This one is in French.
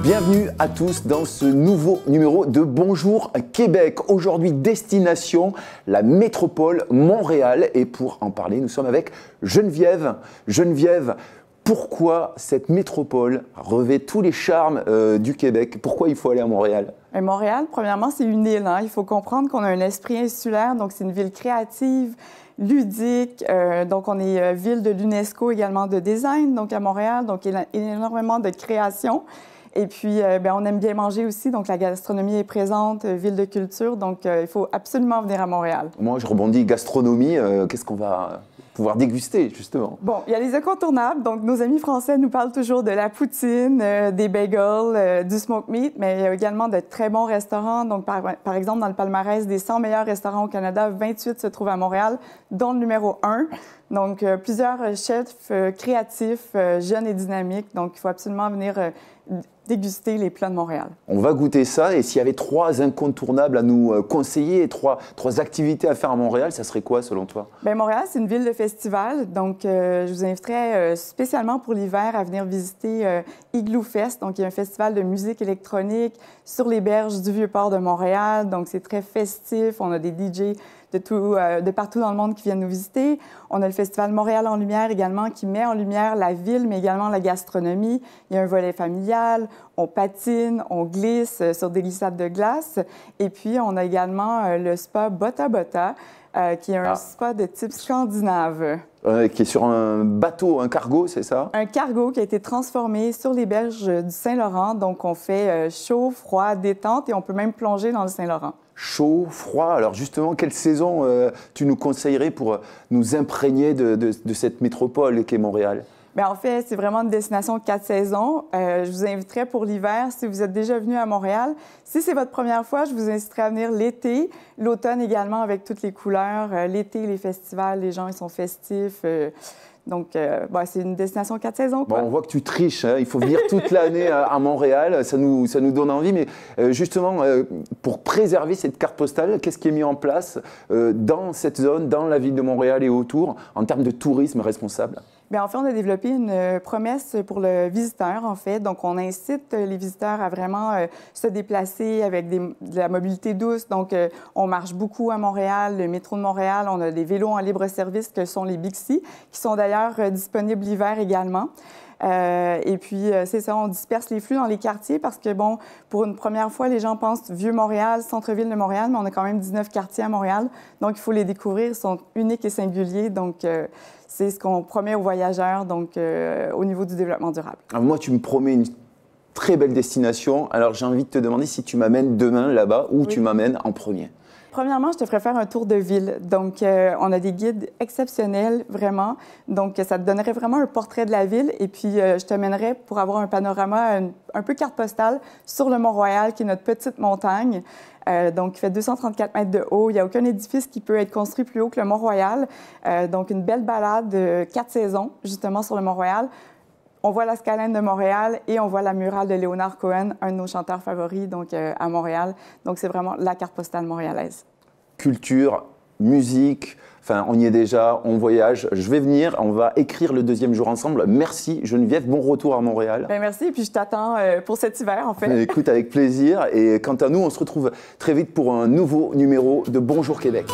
Bienvenue à tous dans ce nouveau numéro de Bonjour Québec. Aujourd'hui, destination, la métropole Montréal. Et pour en parler, nous sommes avec Geneviève. Geneviève, pourquoi cette métropole revêt tous les charmes du Québec? Pourquoi il faut aller à Montréal? Montréal, premièrement, c'est une île. Il faut comprendre qu'on a un esprit insulaire, donc c'est une ville créative, ludique. Donc, on est ville de l'UNESCO également de design, donc à Montréal. Donc, il y a énormément de création. Et puis, on aime bien manger aussi, donc la gastronomie est présente, ville de culture, donc il faut absolument venir à Montréal. Moi, je rebondis gastronomie, qu'est-ce qu'on va pouvoir déguster, justement? Bon, il y a les incontournables, donc nos amis français nous parlent toujours de la poutine, des bagels, du smoked meat, mais il y a également de très bons restaurants. Donc, par exemple, dans le palmarès des 100 meilleurs restaurants au Canada, 28 se trouvent à Montréal, dont le numéro 1. Donc, plusieurs chefs créatifs, jeunes et dynamiques. Donc, il faut absolument venir déguster les plats de Montréal. On va goûter ça. Et s'il y avait 3 incontournables à nous conseiller, trois activités à faire à Montréal, ça serait quoi selon toi? Bien, Montréal, c'est une ville de festival. Donc, je vous inviterais spécialement pour l'hiver à venir visiter Igloo Fest. Donc, il y a un festival de musique électronique sur les berges du Vieux-Port de Montréal. Donc, c'est très festif. On a des DJ de partout dans le monde qui viennent nous visiter. On a le Festival Montréal en lumière également qui met en lumière la ville, mais également la gastronomie. Il y a un volet familial, on patine, on glisse sur des glissades de glace. Et puis, on a également le spa Bota Bota, qui est un spa de type scandinave. Qui est sur un bateau, un cargo, c'est ça? Un cargo qui a été transformé sur les berges du Saint-Laurent. Donc, on fait chaud, froid, détente et on peut même plonger dans le Saint-Laurent. Chaud, froid. Alors justement, quelle saison tu nous conseillerais pour nous imprégner de cette métropole qu'est Montréal? Bien, en fait, c'est vraiment une destination 4 saisons. Je vous inviterais pour l'hiver, si vous êtes déjà venu à Montréal. Si c'est votre première fois, je vous inciterais à venir l'été, l'automne également avec toutes les couleurs. L'été, les festivals, les gens ils sont festifs. Donc, c'est une destination 4 saisons. Quoi. Bon, on voit que tu triches. Hein. Il faut venir toute l'année à Montréal. Ça nous donne envie. Mais justement, pour préserver cette carte postale, qu'est-ce qui est mis en place dans cette zone, dans la ville de Montréal et autour, en termes de tourisme responsable? Bien, en fait, on a développé une promesse pour le visiteur, en fait. Donc, on incite les visiteurs à vraiment se déplacer avec de la mobilité douce. Donc, on marche beaucoup à Montréal, le métro de Montréal. On a des vélos en libre-service que sont les Bixi, qui sont d'ailleurs disponibles l'hiver également. Et puis, c'est ça, on disperse les flux dans les quartiers parce que, bon, pour une première fois, les gens pensent Vieux-Montréal, centre-ville de Montréal, mais on a quand même 19 quartiers à Montréal. Donc, il faut les découvrir. Ils sont uniques et singuliers. Donc, c'est ce qu'on promet aux voyageurs donc, au niveau du développement durable. Alors moi, tu me promets une très belle destination. Alors, j'ai envie de te demander si tu m'amènes demain là-bas ou tu m'amènes en premier. Premièrement, je te ferais faire un tour de ville. Donc, on a des guides exceptionnels, vraiment. Donc, ça te donnerait vraiment un portrait de la ville. Et puis, je te mènerais pour avoir un panorama un peu carte postale sur le Mont-Royal, qui est notre petite montagne. Donc, il fait 234 mètres de haut. Il n'y a aucun édifice qui peut être construit plus haut que le Mont-Royal. Donc, une belle balade de 4 saisons, justement, sur le Mont-Royal. On voit la Scalène de Montréal et on voit la murale de Léonard Cohen, un de nos chanteurs favoris, donc à Montréal. Donc, c'est vraiment la carte postale montréalaise. Culture, musique, enfin, on y est déjà, on voyage. Je vais venir, on va écrire le 2e jour ensemble. Merci Geneviève, bon retour à Montréal. Bien, merci, et puis je t'attends pour cet hiver, en fait. Écoute, avec plaisir. Et quant à nous, on se retrouve très vite pour un nouveau numéro de Bonjour Québec.